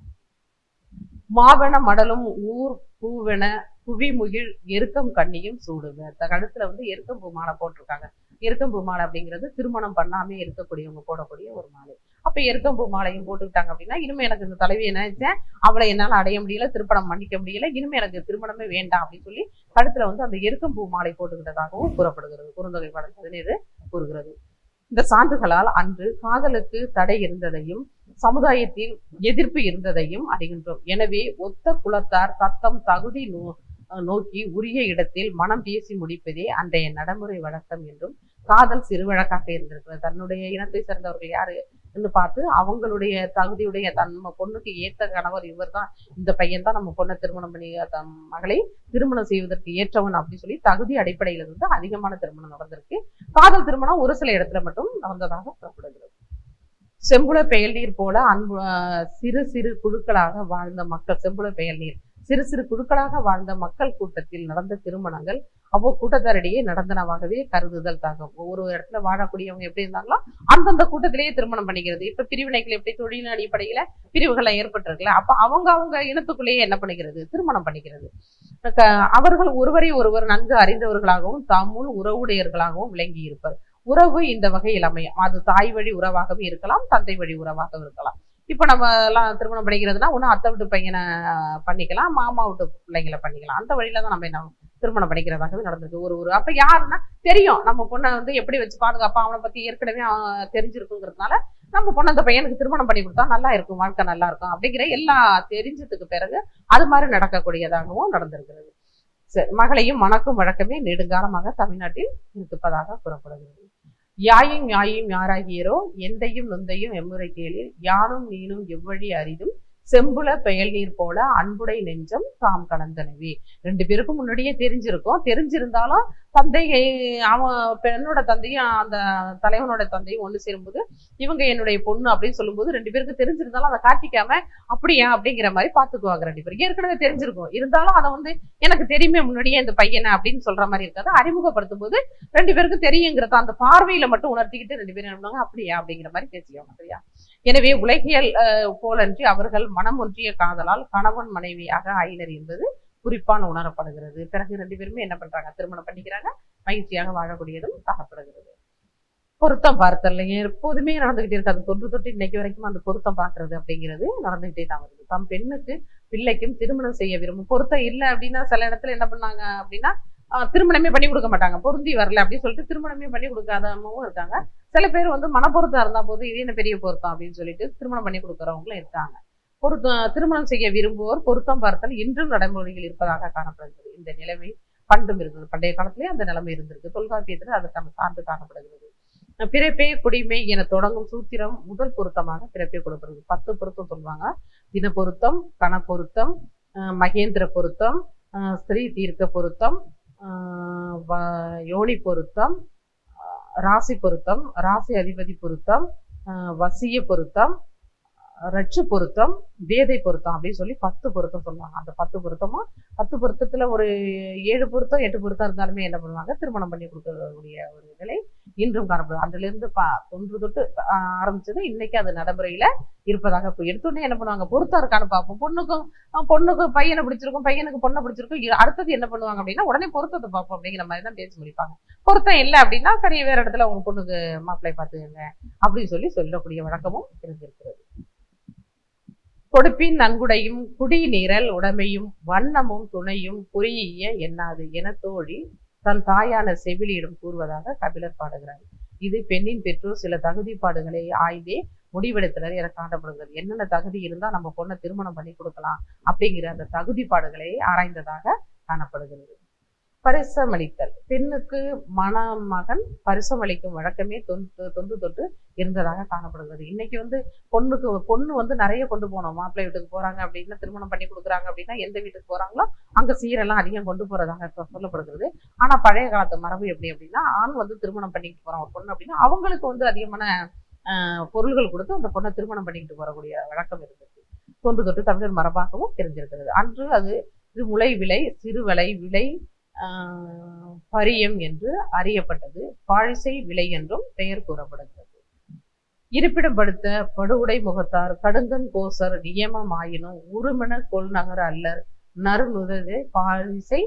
மாவன மடலும் ஊர் பூவென புவிமுகில் எருக்கம் கண்ணியும் சூடுங்க. கழுத்துல வந்து எருக்கம்பூ மாலை போட்டிருக்காங்க. எருக்கம்பூ மாலை அப்படிங்கிறது திருமணம் பண்ணாமே இருக்கக்கூடியவங்க போடக்கூடிய ஒரு மாலை. அப்ப எருக்கம்பூ மாலையும் போட்டுக்கிட்டாங்க அப்படின்னா, இனிமே எனக்கு இந்த தலைவி நினைச்சேன், அவளை என்னால அடைய முடியல, திருமணம் பண்ணிக்க முடியல, இனிமே எனக்கு திருமணமே வேண்டாம் அப்படின்னு சொல்லி கழுத்துல வந்து அந்த எருக்கம்பூ மாலை போட்டுக்கிட்டதாகவும் கூறப்படுகிறது. குறுந்தொகை பாடல் 17 கூறுகிறது. இந்த சான்றுகளால் அன்று காதலுக்கு தடை இருந்ததையும் சமுதாயத்தில் எதிர்ப்பு இருந்ததையும் அறிகின்றோம். எனவே ஒத்த குலத்தார் தத்தம் தகுதி நோக்கி உரிய இடத்தில் மனம் பேசி முடிப்பதே அன்றைய நடைமுறை வழக்கம் என்றும் காதல் சிறு வழக்காக இருந்திருக்கிறது. தன்னுடைய இனத்தை சேர்ந்தவர்கள் யாரு என்று பார்த்து அவங்களுடைய தகுதியுடைய நம்ம பொண்ணுக்கு ஏற்ற கணவர் இவர் தான், இந்த பையன் தான் நம்ம பொண்ணை திருமணம் பண்ணி தன் மகளை திருமணம் செய்வதற்கு ஏற்றவன் அப்படின்னு சொல்லி தகுதி அடிப்படையில இருந்து அதிகமான திருமணம் நடந்திருக்கு. காதல் திருமணம் ஒரு சில இடத்துல மட்டும் நடந்ததாக கூறப்படுகிறது. செம்புல பெயல் நீர் போல சிறு சிறு குழுக்களாக வாழ்ந்த மக்கள், செம்புல பெயல் நீர் சிறு சிறு குழுக்களாக வாழ்ந்த மக்கள் கூட்டத்தில் நடந்த திருமணங்கள் கூட்டத்தாரிடையே நடந்தனவாகவே கருதுதல் தாகும். ஒவ்வொரு இடத்துல வாழக்கூடியவங்க எப்படி இருந்தாங்களோ அந்தந்த கூட்டத்திலேயே திருமணம் பண்ணிக்கிறது. இப்ப பிரிவினைகள் எப்படி தொழில் அடிப்படையில பிரிவுகளை ஏற்பட்டிருக்கல, அப்ப அவங்க இனத்துக்குள்ளேயே என்ன பண்ணிக்கிறது, திருமணம் பண்ணிக்கிறது. அவர்கள் ஒருவரை ஒருவர் நன்கு அறிந்தவர்களாகவும் தாமுள் உறவுடையர்களாகவும் விளங்கி இருப்பர். உறவு இந்த வகையில் அமையும். அது தாய் வழி உறவாகவும் இருக்கலாம், தந்தை வழி உறவாகவும் இருக்கலாம். இப்ப நம்ம எல்லாம் திருமணம் பண்ணிக்கிறதுனா ஒண்ணு அத்தை விட்டு பையனை பண்ணிக்கலாம், மாமா விட்டு பிள்ளைங்களை பண்ணிக்கலாம். அந்த வழியில தான் நம்ம என்ன திருமணம் பண்ணிக்கிறதாகவே நடந்திருக்கு. ஒரு அப்ப யாருன்னா தெரியும், நம்ம பொண்ணை வந்து எப்படி வச்சு பாதுகாப்பா, அவனை பத்தி ஏற்கனவே தெரிஞ்சிருக்குங்கிறதுனால நம்ம பொண்ணு அந்த பையனுக்கு திருமணம் பண்ணி கொடுத்தா நல்லா இருக்கும், வாழ்க்கை நல்லா இருக்கும் அப்படிங்கிற எல்லா தெரிஞ்சதுக்கு பிறகு அது மாதிரி நடக்கக்கூடியதாகவும் நடந்திருக்கிறது. மகளையும் மணக்கும் வழக்கமே நெடுங்காலமாக தமிழ்நாட்டில் இருப்பதாக கூறப்படுகிறது. யாயும் யாராகியரோ எந்தையும் நொந்தையும் எம்முறை கேளில் யானும் நீனும் எவ்வழி அரிதும் செம்புல பெயல் நீர் போல அன்புடை நெஞ்சம் தாம் கலந்தனவே. 2 பேருக்கும் முன்னாடியே தெரிஞ்சிருந்தாலும் தந்தை, அவன் பெண்ணோட தந்தையும் அந்த தலைவனோட தந்தையும் ஒண்ணு சேரும்போது இவங்க என்னுடைய பொண்ணு அப்படின்னு சொல்லும்போது 2 பேருக்கு தெரிஞ்சிருந்தாலும் அதை காட்டிக்காம அப்படியா அப்படிங்கிற மாதிரி பாத்துக்குவாங்க. 2 பேருக்கு ஏற்கனவே தெரிஞ்சிருக்கும், இருந்தாலும் அதை வந்து எனக்கு தெரியுமே முன்னாடியே இந்த பையனை அப்படின்னு சொல்ற மாதிரி இருக்காது. அறிமுகப்படுத்தும் போது 2 பேருக்கு தெரியுங்கிறத அந்த பார்வையில மட்டும் உணர்த்திக்கிட்டு 2 பேரும் என்ன அப்படியா அப்படிங்கிற மாதிரி பேசிக்குவாங்க. சரியா? எனவே உலகியல் போலன்றி அவர்கள் மனம் ஒன்றிய காதலால் கணவன் மனைவியாக ஆயினர் என்பது குறிப்பான உணரப்படுகிறது. பிறகு 2 பேருமே என்ன பண்றாங்க, திருமணம் பண்ணிக்கிறாங்க, மகிழ்ச்சியாக வாழக்கூடியதும் காணப்படுகிறது. பொருத்தம் பார்த்தல் எப்போதுமே நடந்துகிட்டே இருக்காது. தொட்டு இன்னைக்கு வரைக்கும் அந்த பொருத்தம் பார்க்கறது அப்படிங்கிறது நடந்துகிட்டே தான் வருது. தம் பெண்ணுக்கு பிள்ளைக்கும் திருமணம் செய்ய விரும்பும். பொருத்தம் இல்லை அப்படின்னா சில இடத்துல என்ன பண்ணாங்க அப்படின்னா திருமணமே பண்ணி கொடுக்க மாட்டாங்க, பொருந்தி வரல அப்படின்னு சொல்லிட்டு திருமணமே பண்ணி கொடுக்காதவங்களும் இருக்காங்க. சில பேர் வந்து மனப்பொருத்தம் இருந்தா போது இது என்ன பெரிய பொருத்தம் அப்படின்னு சொல்லிட்டு திருமணம் பண்ணி கொடுக்குறவங்களும் இருக்காங்க. திருமணம் செய்ய விரும்புவோர் பொருத்தம் பார்த்தல் இன்றும் நடைமுறையில் இருப்பதாக காணப்படுகிறது. இந்த நிலைமை பண்டும் இருந்தது, பண்டைய காலத்திலேயே அந்த நிலைமை இருந்திருக்கு. தொல்காப்பியத்துல அதற்கான சான்று காணப்படுகிறது. பிறப்பே குடிமை என தொடங்கும் சூத்திரம் முதல் பொருத்தமாக பிறப்பே கொடுக்கிறது. 10 பொருத்தம் சொல்லுவாங்க. தின பொருத்தம், கண பொருத்தம், மகேந்திர பொருத்தம், ஸ்திரீ தீர்க்க பொருத்தம், யோனி பொருத்தம், ராசி பொருத்தம், ராசி அதிபதி பொருத்தம், வசிய பொருத்தம், ரட்சு பொருத்தம், வேதை பொருத்தம் அப்படின்னு சொல்லி 10 பொருத்தம் சொல்லுவாங்க. அந்த 10 பொருத்தமும் 10 பொருத்தத்துல ஒரு 7 பொருத்தம் 8 பொருத்தம் இருந்தாலுமே என்ன பண்ணுவாங்க, திருமணம் பண்ணி கொடுக்கக்கூடிய ஒரு நிலை இன்றும் காணப்படும். அதுல இருந்து தொன்று தொட்டு ஆரம்பிச்சது இன்னைக்கு அது நடைமுறையில இருப்பதாக எடுத்தோடனே என்ன பண்ணுவாங்க, பொருத்தம் இருக்கான்னு பார்ப்போம். பொண்ணுக்கு பையனை பிடிச்சிருக்கும், பையனுக்கு பொண்ணை பிடிச்சிருக்கும், அடுத்தது என்ன பண்ணுவாங்க அப்படின்னா உடனே பொருத்தத்தை பார்ப்போம் அப்படிங்கிற மாதிரி தான் பேசி முடிப்பாங்க. பொருத்தம் இல்லை அப்படின்னா சரி வேற இடத்துல உங்க பொண்ணுக்கு மாப்பிள்ளை பார்த்துக்கங்க அப்படின்னு சொல்லக்கூடிய வழக்கமும் இருந்திருக்கிறது. கொடுப்பின் நன்குடையும் குடி நீரல் உடைமையும் வண்ணமும் துணையும் புரிய எண்ணாது என தோழி தன் தாயான செவிலியிடம் கூறுவதாக கபிலர் பாடுகிறார். இது பெண்ணின் பெற்றோர் சில தகுதிப்பாடுகளை ஆய்வே முடிவெடுத்தனர் என காட்டப்படுகிறது. என்னென்ன தகுதி இருந்தா நம்ம பொண்ணை திருமணம் பண்ணி கொடுக்கலாம் அப்படிங்கிற அந்த தகுதிப்பாடுகளை ஆராய்ந்ததாக காணப்படுகிறது. பரிசமளித்தல். பெண்ணுக்கு மணமகன் பரிசமளிக்கும் வழக்கமே தொன்று தொட்டு இருந்ததாக காணப்படுகிறது. இன்னைக்கு பொண்ணு நிறைய கொண்டு போனோம். மாப்பிள்ளை வீட்டுக்கு போறாங்க அப்படின்னா, திருமணம் பண்ணி கொடுக்குறாங்க அப்படின்னா, எந்த வீட்டுக்கு போறாங்களோ அங்க சீரெல்லாம் அதிகம் கொண்டு போறதாக சொல்லப்படுகிறது. ஆனா பழைய காலத்து மரபு எப்படி அப்படின்னா, ஆண் திருமணம் பண்ணிக்கிட்டு போறான் ஒரு பொண்ணு அப்படின்னா, அவங்களுக்கு அதிகமான பொருள்கள் கொடுத்து அந்த பொண்ணை திருமணம் பண்ணிக்கிட்டு போறக்கூடிய வழக்கம் இருந்தது. தொன்று தொட்டு தமிழர் மரபாகவும் தெரிஞ்சிருக்கிறது. அன்று அது முளை விலை, சிறுவலை விலை, பரியம் என்று அறியப்பட்டது. பாழிசை விலை என்றும் பெயர் கூறப்படுகிறது. இருப்பிடம் படுத்த படுவுடை முகத்தார் கடுங்கன் கோசர் நியமமாயினும் உருமென கொள் நகர அல்லர் நறுநுதே பாழிசை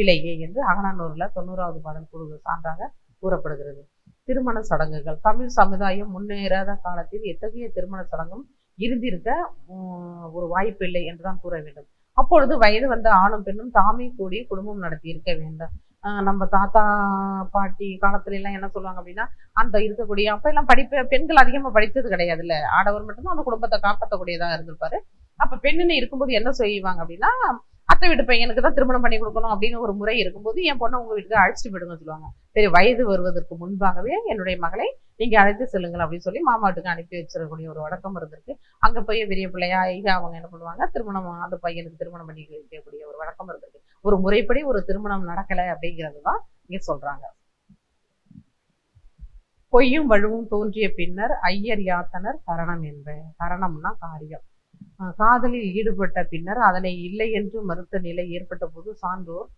விலையே என்று அகநானூறுல 90வது பாடல் சான்றாக கூறப்படுகிறது. திருமண சடங்குகள். தமிழ் சமுதாயம் முன்னேறாத காலத்தில் எத்தகைய திருமண சடங்கும் இருந்திருக்க ஒரு வாய்ப்பு இல்லை என்றுதான் கூற வேண்டும். அப்பொழுது வயது வந்த ஆணும் பெண்ணும் தாமே கூடி குடும்பம் நடத்தி இருக்க வேண்டும். நம்ம தாத்தா பாட்டி காலத்துல எல்லாம் என்ன சொல்லுவாங்க அப்படின்னா, அந்த இருக்கக்கூடிய அப்ப எல்லாம் பெண்கள் அதிகமா படித்தது கிடையாது இல்ல, ஆடவர் மட்டும்தான் அந்த குடும்பத்தை காப்பாற்றக்கூடியதாக இருந்திருப்பாரு. அப்ப பெண்ணுன்னு இருக்கும்போது என்ன செய்வாங்க அப்படின்னா, அத்தை வீட்டு பையனுக்கு தான் திருமணம் பண்ணி கொடுக்கணும் அப்படின்னு ஒரு முறை இருக்கும்போது, என் பொண்ணை உங்க வீட்டுக்கு அழைச்சிட்டு போயிடுங்கன்னு சொல்லுவாங்க. சரி, வயது வருவதற்கு முன்பாகவே என்னுடைய மகளை நீங்க அழைத்து செல்லுங்கள் அப்படின்னு சொல்லி மாமா வீட்டுக்கு அனுப்பி வச்சிடக்கூடிய ஒரு வழக்கம் இருந்திருக்கு. அங்க போய் பெரிய பிள்ளையா அவங்க என்ன பண்ணுவாங்க, அந்த பையனுக்கு திருமணம் பண்ணி வைக்கக்கூடிய ஒரு வழக்கம் இருந்திருக்கு. ஒரு முறைப்படி ஒரு திருமணம் நடக்கலை அப்படிங்கிறது தான் இங்க சொல்றாங்க. பொய்யும் வழுவும் தோன்றிய பின்னர் ஐயர் யாத்தனர் கரணம் என்ப. கரணம்னா காரியம். காதலில் ஈடுபட்ட பின்னர் அதனை இல்லை என்று மறுத்த நிலை ஏற்பட்ட போது சான்றோர்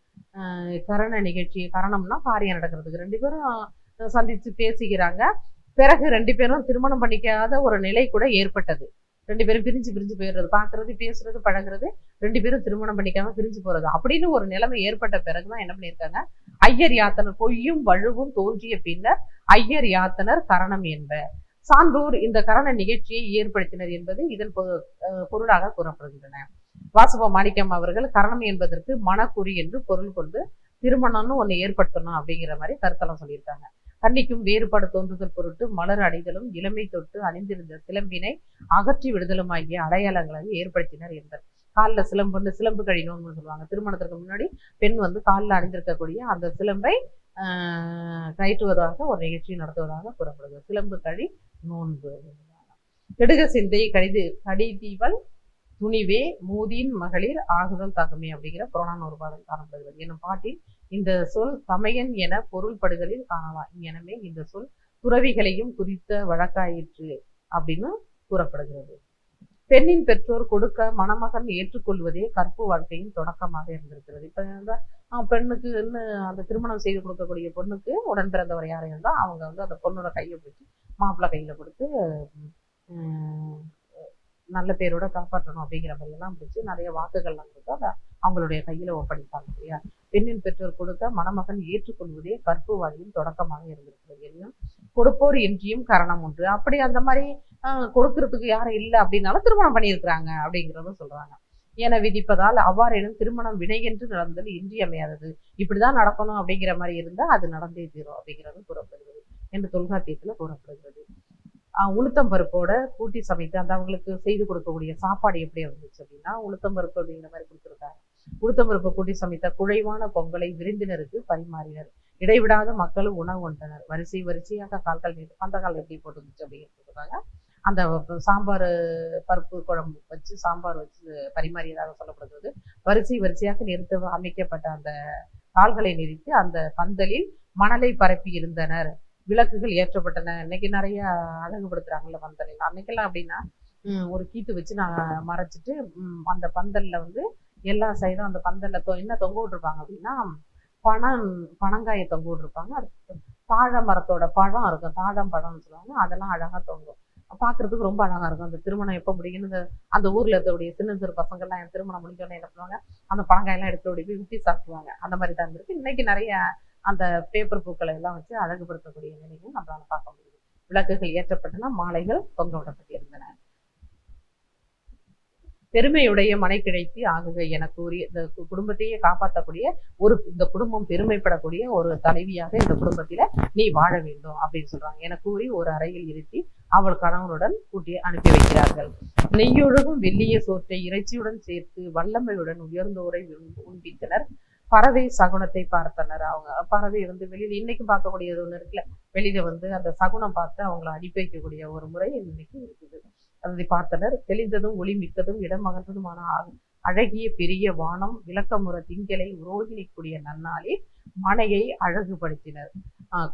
கரண நிகழ்ச்சி, கரணம்னா காரியம் நடக்கிறதுக்கு 2 பேரும் சந்திச்சு பேசிக்கிறாங்க. பிறகு 2 பேரும் திருமணம் பண்ணிக்காத ஒரு நிலை கூட ஏற்பட்டது. 2 பேரும் பிரிஞ்சு போயிடுறது, பாக்குறது, பேசுறது, பழகிறது, 2 பேரும் திருமணம் பண்ணிக்காம பிரிஞ்சு போறது அப்படின்னு ஒரு நிலைமை ஏற்பட்ட பிறகுதான் என்ன பண்ணியிருக்காங்க, ஐயர் யாத்தனர் பொய்யும் வழுவும் தோன்றிய பின்னர் ஐயர் யாத்தனர் கரணம் என்ப. சான்றோர் இந்த கரண நிகழ்ச்சியை ஏற்படுத்தினர் என்பது இதன் பொருளாக கூறப்படுகின்றன. வாசவ மாணிக்கம் அவர்கள் கரணம் என்பதற்கு மனக்குறி என்று பொருள் கொண்டு திருமணம்னு ஒண்ணு ஏற்படுத்தணும் அப்படிங்கிற மாதிரி கருத்தெல்லாம் சொல்லியிருக்காங்க. கன்னிக்கும் வேறுபாடு தோன்றுதல் பொருட்டு மலர் அணிதலும் இளமை தொட்டு அணிந்திருந்த சிலம்பினை அகற்றி விடுதலும் ஆகிய அடையாளங்களை ஏற்படுத்தினர் என்பர். காலில் சிலம்பு கழினோன்னு சொல்லுவாங்க. திருமணத்திற்கு முன்னாடி பெண் காலில் அணிந்திருக்கக்கூடிய அந்த சிலம்பை கயிற்றுவதாக ஒரு நிகழ்ச்சி நடத்துவதாக கூறப்படுகிறது. சிலம்பு கழி நோன்பு. கெடுக சிந்தை கடிதீவல் துணிவே மூதியின் மகளிர் ஆகுதல் தகுமே அப்படிங்கிற புறநானூறு பாடல் காணப்படுகிறது. என்னும் பாட்டில் இந்த சொல் தமையன் என பொருள்படுதலில் காணலாம். எனவே இந்த சொல் துறவிகளையும் குறித்த வழக்காயிற்று அப்படின்னு கூறப்படுகிறது. பெண்ணின் பெற்றோர் கொடுக்க மணமகன் ஏற்றுக்கொள்வதே கற்பு வாழ்க்கையின் தொடக்கமாக இருந்திருக்கிறது. இப்ப பெண்ணுக்கு அந்த திருமணம் செய்து கொடுக்கக்கூடிய பொண்ணுக்கு உடன் பிறந்தவர் யாரை இருந்தால் அவங்க அந்த பொண்ணோட கையை பிடிச்சி மாப்பிள்ளை கையில கொடுத்து நல்ல பேரோட காப்பாற்றணும் அப்படிங்கிற மாதிரி எல்லாம் பிடிச்சி நிறைய வாக்குகள்லாம் கொடுத்து அதை அவங்களுடைய கையில ஒப்படைப்பாங்க இல்லையா. பெண்ணின் பெற்றோர் கொடுக்க மணமகன் ஏற்றுக்கொள்வதே கற்பு வாழ்வின் தொடக்கமாக இருந்திருக்கிறது. என்னும் கொடுப்போர் இன்றியும் காரணம் உண்டு. அப்படி அந்த மாதிரி கொடுக்கறதுக்கு யாரும் இல்லை அப்படின்னாலும் திருமணம் பண்ணியிருக்கிறாங்க அப்படிங்கிறதும் சொல்றாங்க. என விதிப்பதால் அவ்வாறேனும் திருமணம் வினையென்று நடந்தல் இன்றியமையாதது. இப்படிதான் நடக்கணும் அப்படிங்கிற மாதிரி இருந்தா அது நடந்தே தீரும் அப்படிங்கிறது கூறப்படுகிறது என்று தொல்காப்பியத்துல கூறப்படுகிறது. உளுத்தம் பருப்போட கூட்டி சமைத்து அந்த அவங்களுக்கு செய்து கொடுக்கக்கூடிய சாப்பாடு எப்படி இருந்துச்சு அப்படின்னா, உளுத்தம் பருப்பு அப்படிங்கிற மாதிரி கொடுத்துருக்காங்க. உளுத்தம் பருப்பை கூட்டி சமைத்த குழைவான பொங்கலை விருந்தினருக்கு பரிமாறினர். இடைவிடாத மக்களும் உணவு உண்டனர். வரிசையாக கால்கள் நீட்டு அந்த கால் எப்படி போட்டுருந்துச்சு அப்படிங்கிறதுக்காக அந்த சாம்பார் பருப்பு குழம்பு வச்சு சாம்பார் வச்சு பரிமாறியதாக சொல்லப்படுகிறது. வரிசையாக நிறுத்த அமைக்கப்பட்ட அந்த கால்களை நிறுத்தி அந்த பந்தலில் மணலை பரப்பி இருந்தனர். விளக்குகள் ஏற்றப்பட்டன. இன்னைக்கு நிறைய அழகுபடுத்துறாங்கல்ல பந்தலில். அன்னைக்கெல்லாம் அப்படின்னா ஒரு கீத்து வச்சு நான் மறைச்சிட்டு அந்த பந்தல்ல எல்லா சைடும் அந்த பந்தல்ல என்ன தொங்க விட்டுருப்பாங்க அப்படின்னா, பனங்காயை தொங்க விட்டுருப்பாங்க. தாழ மரத்தோட பழம் இருக்கும், தாழம் பழம்னு சொல்லுவாங்க. அதெல்லாம் அழகா தொங்கும், பார்க்கறதுக்கு ரொம்ப அழகா இருக்கும். அந்த திருமணம் எப்போ முடியும்னு அந்த ஊர்ல இருக்கக்கூடிய சின்ன பசங்கள்லாம் என் திருமணம் முடிஞ்சோடனே என்ன பண்ணுவாங்க, அந்த பனங்காயெல்லாம் எடுத்து ஓடி போய் விட்டி சாப்பிடுவாங்க. அந்த மாதிரி தான் இருந்திருக்கு. இன்னைக்கு நிறைய அந்த பேப்பர் பூக்களை எல்லாம் வச்சு அழகுபடுத்தக்கூடிய நிலையும் நம்மளால பார்க்க முடியுது. விளக்குகள் ஏற்றப்பட்டன, மாலைகள் தொங்க விடப்பட்டிருந்தன. பெருமையுடைய மனை கிடைத்து ஆகுக என கூறி இந்த குடும்பத்தையே காப்பாற்றக்கூடிய இந்த குடும்பம் பெருமைப்படக்கூடிய ஒரு தலைவியாக இந்த குடும்பத்தில நீ வாழ வேண்டும் அப்படின்னு சொல்றாங்க என கூறி ஒரு அறையில் இருத்தி அவள் கணவனுடன் கூட்டி அனுப்பி வைக்கிறார்கள். நெய்யொழுகும் வெள்ளிய சோற்றை இறைச்சியுடன் சேர்த்து வல்லமையுடன் உயர்ந்தோரை உண்பித்தனர். பறவை சகுனத்தை பார்த்தனர். அவங்க பறவை வெளியில இன்னைக்கும் பார்க்கக்கூடியது ஒண்ணு இருக்குல்ல, வெளியில அந்த சகுனம் பார்த்து அவங்களை அனுப்பி வைக்கக்கூடிய ஒரு முறை இன்னைக்கு இருக்குது. அதை பார்த்தனர். தெளிந்ததும் ஒளி மிக்கதும் இடமகன்றதுமான அழகிய பெரிய வானம் விளக்கமுற திங்களை உரோகிணிக்கூடிய நன்னாளில் மனையை அழகுபடுத்தினர்.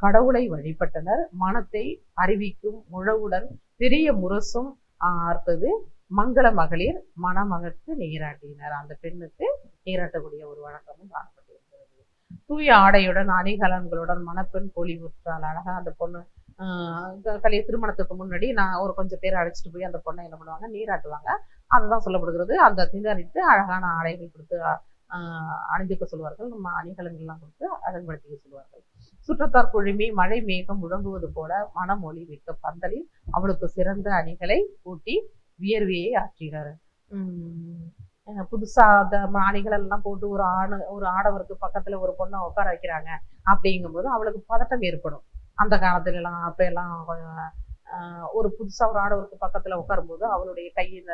கடவுளை வழிபட்டனர். மனத்தை அறிவிக்கும் முழவுடன் பெரிய முரசும் ஆர்த்தது. மங்கள மகளிர் மணமகற்கு நீராட்டினர். அந்த பெண்ணுக்கு நீராட்டக்கூடிய ஒரு வழக்கமும் காணப்பட்டிருக்கிறது. தூய ஆடையுடன் அணிகலன்களுடன் மணப்பெண் பொலிவுற்றால் அழகா அந்த பொண்ணு திருமணத்துக்கு முன்னாடி நான் கொஞ்சம் பேர் அழைச்சிட்டு போய் அந்த பொண்ணை என்ன பண்ணுவாங்க, நீராட்டுவாங்க. அதுதான் சொல்லப்படுகிறது. அந்த நீராட்டிட்டு அழகான ஆடைகள் கொடுத்து அணிந்துக்க சொல்வார்கள். நம்ம அணிகலன்கள்லாம் கொடுத்து அழகுபடுத்திக்க சொல்வார்கள். சுற்றத்தார் குழுமி மழை மேகம் முழங்குவது போல மனமொழி மிக்க பந்தலில் அவளுக்கு சிறந்த அணிகளை கூட்டி வியர்வையை ஆற்றினார். புதுசா அந்த அணிகள் எல்லாம் போட்டு ஒரு ஆடவருக்கு பக்கத்துல ஒரு பொண்ணை உட்கார வைக்கிறாங்க அப்படிங்கும் போது அவளுக்கு பதட்டம் ஏற்படும். அந்த காலத்துல எல்லாம் அப்ப எல்லாம் ஒரு புதுசா ஒரு ஆடவருக்கு பக்கத்துல உட்காரும் போது அவளுடைய கையில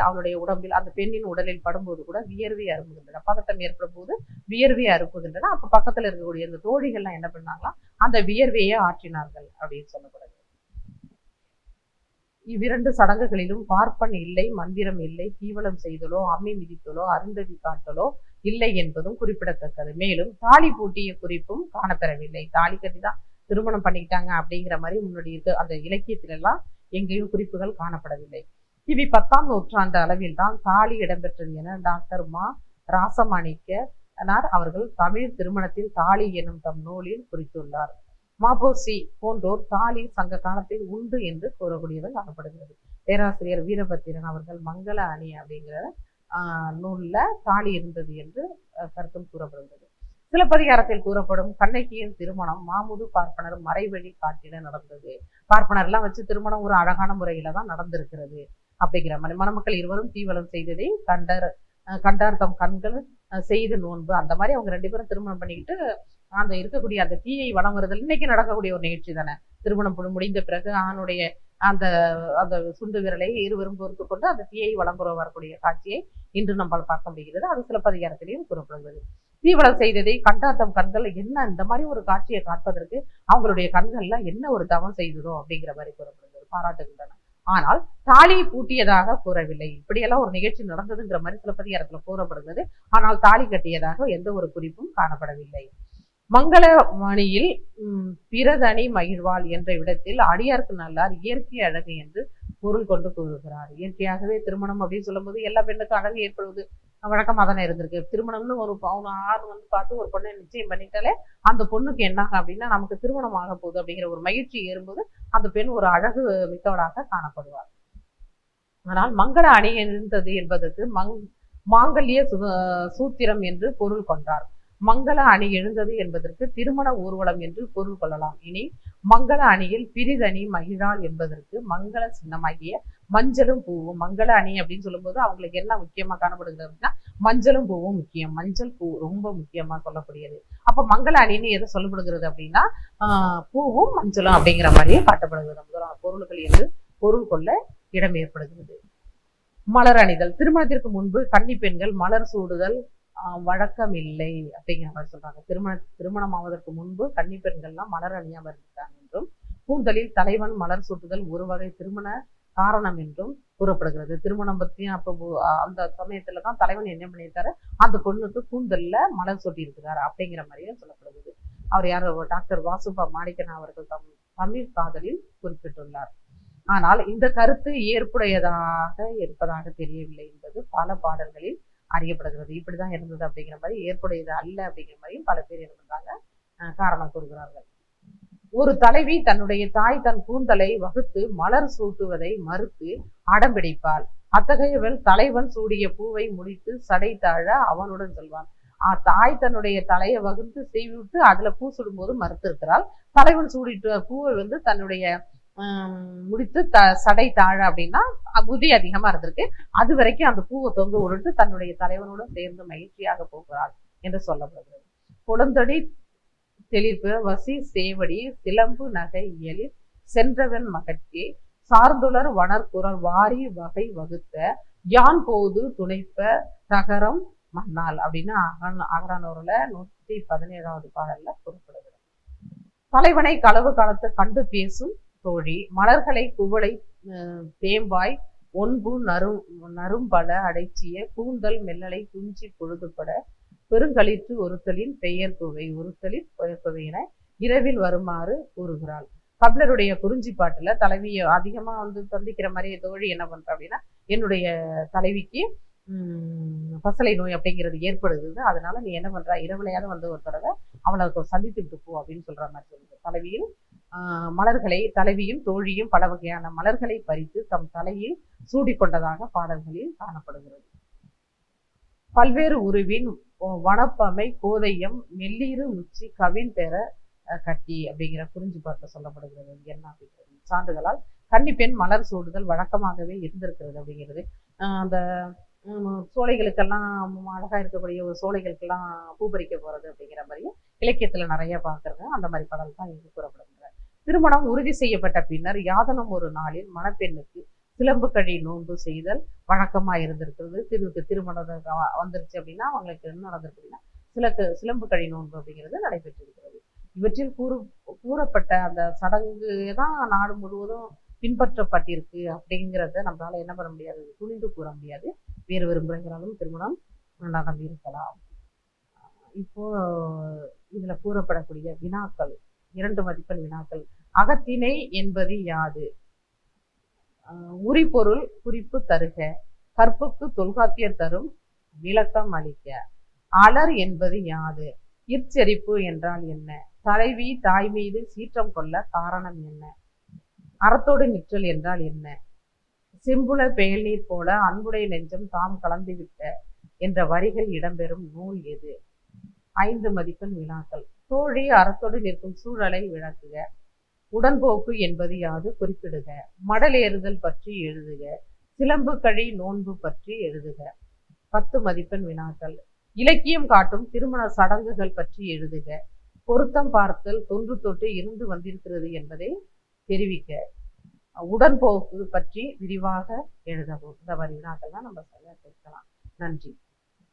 அவளுடைய உடம்பில் அந்த பெண்ணின் உடலில் படும்போது கூட வியர்வை அறுப்புகின்றன. பதட்டம் ஏற்படும் போது வியர்வை அறுப்புகின்றன. அப்ப பக்கத்துல இருக்கக்கூடிய அந்த தோழிகள்லாம் என்ன பண்ணாங்களா, அந்த வியர்வையை ஆற்றினார்கள் அப்படின்னு சொல்லப்படுது. இவ்விரண்டு சடங்குகளிலும் பார்ப்பன் இல்லை, மந்திரம் இல்லை, தீவனம் செய்தலோ அம்மி மிதித்தலோ அருந்ததி காட்டலோ இல்லை என்பதும் குறிப்பிடத்தக்கது. மேலும் தாலி பூட்டிய குறிப்பும் காணப்பெறவில்லை. தாலி கட்டிதான் திருமணம் பண்ணிக்கிட்டாங்க அப்படிங்கிற மாதிரி முன்னாடி இருக்கு அந்த இலக்கியத்தில எல்லாம் எங்கேயும் குறிப்புகள் காணப்படவில்லை. கிபி 10ஆம் நூற்றாண்டு அளவில் தான் தாலி இடம்பெற்றது என டாக்டர் மா ராசமாணிக்கனார் அவர்கள் தமிழ் திருமணத்தில் தாலி எனும் தம் நூலில் குறித்துள்ளார். மாபோசி போன்றோர் தாலி சங்க காலத்தில் உண்டு என்று கூறக்கூடியது காணப்படுகிறது. பேராசிரியர் வீரபத்திரன் அவர்கள் மங்கள அணி அப்படிங்கிற நூல்ல தாலி இருந்தது என்று கருத்தும் கூறப்படுகிறது. சிலப்பதிகாரத்தில் கூறப்படும் கண்ணகியின் திருமணம் மாமுது பார்ப்பனர் மறைவழி காட்டில நடந்தது. பார்ப்பனர் எல்லாம் வச்சு திருமணம் ஒரு அழகான முறையில தான் நடந்திருக்கிறது அப்படிங்கிற மாதிரி. மணமக்கள் இருவரும் தீவலம் செய்ததை கண்டார் தம் கண்கள் செய்து நோன்பு அந்த மாதிரி அவங்க 2 பேரும் திருமணம் பண்ணிக்கிட்டு அந்த இருக்கக்கூடிய அந்த தீயை வளம் வருதல் இன்னைக்கு நடக்கக்கூடிய ஒரு நிகழ்ச்சி தானே. திருமணம் முடிந்த பிறகு ஆணுடைய அந்த அந்த சுண்டு விரலை இருவரும் பொறுத்து கொண்டு அந்த தீயை வளம்புற வரக்கூடிய காட்சியை இன்று நம்மால் பார்க்க முடிகிறது. அது சிலப்பதிகாரத்திலையும் கூறப்படுகிறது. தீவளம் செய்ததை கண்டார்த்தம் கண்கள் என்ன இந்த மாதிரி ஒரு காட்சியை காட்பதற்கு அவங்களுடைய கண்கள்ல என்ன ஒரு தவம் செய்ததோ அப்படிங்கிற மாதிரி கூறப்படுகிறது, பாராட்டுகின்றன. ஆனால் தாலியை பூட்டியதாக கூறவில்லை. இப்படியெல்லாம் ஒரு நிகழ்ச்சி நடந்ததுங்கிற மாதிரி சிலப்பதிகாரத்துல கூறப்படுகிறது. ஆனால் தாலி கட்டியதாக எந்த ஒரு குறிப்பும் காணப்படவில்லை. மங்கள மணியில் பிரதனி மகிழ்வாள் என்ற இடத்தில் அடியார்க்கு நல்லார் இயற்கை அழகு என்று பொருள் கொண்டு கூறுகிறார். இயற்கையாகவே திருமணம் அப்படின்னு சொல்லும் போது எல்லா பெண்ணுக்கும் அழகு ஏற்படுவது வழக்கமாக தானே இருந்திருக்கு. திருமணம்னு ஒரு ஆண் பார்த்து ஒரு பொண்ணை நிச்சயம் பண்ணிட்டாலே அந்த பொண்ணுக்கு என்னாக அப்படின்னா நமக்கு திருமணம் ஆக போகுது அப்படிங்கிற ஒரு மகிழ்ச்சி ஏறும்போது அந்த பெண் ஒரு அழகு மிக்கவளாக காணப்படுவார். ஆனால் மங்கள அணி இருந்தது என்பதற்கு மாங்கல்ய சூத்திரம் என்று பொருள் கொண்டார். மங்கள அணி எழுந்தது என்பதற்கு திருமண ஊர்வலம் என்று பொருள் கொள்ளலாம். இனி மங்கள அணியில் பிரிதணி மகிழாள் என்பதற்கு மங்கள சின்னமாகிய மஞ்சளும் பூவும். மங்கள அணி அப்படின்னு சொல்லும் போது அவங்களுக்கு என்ன முக்கியமா காணப்படுகிறது அப்படின்னா மஞ்சளும் பூவும் முக்கியம். மஞ்சள் பூ ரொம்ப முக்கியமா சொல்லக்கூடியது. அப்ப மங்கள அணின்னு எதை சொல்லப்படுகிறது அப்படின்னா பூவும் மஞ்சளும் அப்படிங்கிற மாதிரியே காட்டப்படுகிறது. முதலான பொருள்கள் என்று பொருள் கொள்ள இடம் ஏற்படுகிறது. மலர் அணிதல். திருமணத்திற்கு முன்பு கன்னி பெண்கள் மலர் சூடுதல் வழக்கம் இல்லை அப்படிங்கிற மாதிரி சொல்றாங்க. திருமணம் ஆவதற்கு முன்பு கன்னி பெண்கள்லாம் மலர் அணியாம இருந்துட்டாங்க என்றும் கூந்தலில் தலைவன் மலர் சூட்டுதல் ஒரு வகை திருமண காரணம் என்றும் கூறப்படுகிறது. திருமணம் பத்தி அப்போ அந்த சமயத்துலதான் தலைவன் என்ன பண்ணியிருக்காரு, அந்த பொண்ணுக்கு கூந்தல்ல மலர் சூட்டி இருக்கிறார் அப்படிங்கிற மாதிரியே சொல்லப்படுகிறது. அவர் யார், டாக்டர் வாசுபா மாணிக்கன் அவர்கள் தமிழ் காதலில் குறிப்பிட்டுள்ளார். ஆனால் இந்த கருத்து ஏற்புடையதாக இருப்பதாக தெரியவில்லை என்பது பல பாடல்களில் அறியப்படுகிறது. இப்படிதான் இருந்தது அப்படிங்கிற மாதிரி ஏற்புடையது அல்ல அப்படிங்கிற மாதிரியும் பல பேர் என்ன பண்றாங்க காரணம் கூறுகிறார்கள். ஒரு தலைவி தன்னுடைய தாய் தன் கூந்தலை வகுத்து மலர் சூட்டுவதை மறுத்து அடம்பிடிப்பாள். அத்தகையவள் தலைவன் சூடிய பூவை முடித்து சடை தாழ அவனுடன் செல்வான். தாய் தன்னுடைய தலையை வகுத்து செய்விட்டு அதுல பூ சுடும் போது மறுத்து இருக்கிறாள். தலைவன் சூடிட்டு பூவை தன்னுடைய முடித்து சடை தாழ அப்படின்னா புதி அதிகமா இருந்திருக்கு. அது வரைக்கும் அந்த பூவை தொங்க விட்டு தன்னுடைய தலைவனுடன் சேர்ந்து மகிழ்ச்சியாக போகிறாள் என்று சொல்லப்படுகிறது. குளந்தொடி தெளிர்ப்பு வசி சேவடி சிலம்பு நகை இயலில் சென்றவன் மகட்கே சார்ந்துளர் வனர்குரல் வாரி வகை வகுத்த யான் போது துணைப்ப தகரம் மன்னால் அப்படின்னு அகரானூர்ல 117வது பாடல்ல குறிப்பிடுகிறது. தலைவனை களவு காலத்து கண்டு பேசும் தோழி மலர்களை குவளை தேம்பாய் ஒன்பு நரும்பல அடைச்சிய கூந்தல் மெல்லலை துஞ்சி பொழுதுபட பெருங்களிற்று ஒருத்தலின் பெயர் தொகை ஒருத்தலின் பெயர் தொகை என இரவில் வருமாறு கூறுகிறாள். கபிலருடைய குறிஞ்சி பாட்டுல தலைவியை அதிகமா சந்திக்கிற மாதிரி தோழி என்ன பண்ற அப்படின்னா, என்னுடைய தலைவிக்கு பசலை நோய் அப்படிங்கிறது ஏற்படுது, அதனால நீ என்ன பண்ற, இரவுலையாவது ஒரு தடவை அவளை சந்தித்துக்கிட்டு போ அப்படின்னு சொல்ற மாதிரி சொல்லுது. தலைவியில் மலர்களை தலைவியும் தோழியும் பல வகையான மலர்களை பறித்து தம் தலையில் சூடிக்கொண்டதாக பாடல்களில் காணப்படுகிறது. பல்வேறு உருவின் வனப்பமை கோதையம் மெல்லீரு முச்சி கவின் பெற கட்டி அப்படிங்கிற குறிஞ்சி பாட்டுல சொல்லப்படுகிறது. என்ன அப்படிங்கிறது சான்றுகளால் கன்னிப்பெண் மலர் சூடுதல் வழக்கமாகவே இருந்திருக்கிறது அப்படிங்கிறது. அந்த சோலைகளுக்கெல்லாம் அழகா இருக்கக்கூடிய ஒரு சோலைகளுக்கெல்லாம் பூ பறிக்க போறது அப்படிங்கிற மாதிரியும் இலக்கியத்துல நிறைய பார்க்கறது. அந்த மாதிரி பாடல் தான் இங்கு கூறப்படுகின்றன. திருமணம் உறுதி செய்யப்பட்ட பின்னர் யாதனும் ஒரு நாளில் மணப்பெண்ணுக்கு சிலம்பு கழி நோன்பு செய்தல் வழக்கமா இருந்திருக்கிறது. திருமணம் வந்துருச்சு அப்படின்னா அவங்களுக்கு என்ன நடந்திருக்கு அப்படின்னா சிலம்பு கழி நோன்பு அப்படிங்கிறது நடைபெற்றிருக்கிறது. இவற்றில் கூறப்பட்ட அந்த சடங்கு தான் நாடு முழுவதும் பின்பற்றப்பட்டிருக்கு அப்படிங்கிறத நம்மளால என்ன பண்ண முடியாது, துணிந்து கூற முடியாது. வேறு வேறு முறைகளாலும் திருமணம் நடந்திருக்கலாம். இப்போ இதுல கூறப்படக்கூடிய வினாக்கள் 2 மதிப்பெண் வினாக்கள். அகத்திணை என்பது யாது? உரிபொருள் குறிப்பு தருக. கற்புக்கு தொல்காப்பியர் தரும் விளக்கம் அளிக்க. அலர் என்பது யாது? இற்செறிப்பு என்றால் என்ன? தலைவி தாய் மீது சீற்றம் கொள்ள காரணம் என்ன? அறத்தோடு நிற்றல் என்றால் என்ன? செம்புல பெயல் நீர் போல அன்புடைய நெஞ்சம் தாம் கலந்துவிட்ட என்ற வரிகள் இடம்பெறும் நூல் எது? 5 மதிப்பெண் வினாக்கள். தோழி அறத்தோடு நிற்கும் சூழலை விளக்குக. உடன்போக்கு என்பது யாது? குறிப்பிடுக. மடல் ஏறுதல் பற்றி எழுதுக. சிலம்பு கழி நோன்பு பற்றி எழுதுக. 10 மதிப்பெண் வினாக்கள். இலக்கியம் காட்டும் திருமண சடங்குகள் பற்றி எழுதுக. பொருத்தம் பார்த்தல் தொன்று தொட்டு இருந்து வந்திருக்கிறது என்பதை தெரிவிக்க. உடன்போக்கு பற்றி விரிவாக எழுதவும். இந்த மாதிரி வினாக்கள்லாம் நம்ம சரியா கேட்கலாம். நன்றி.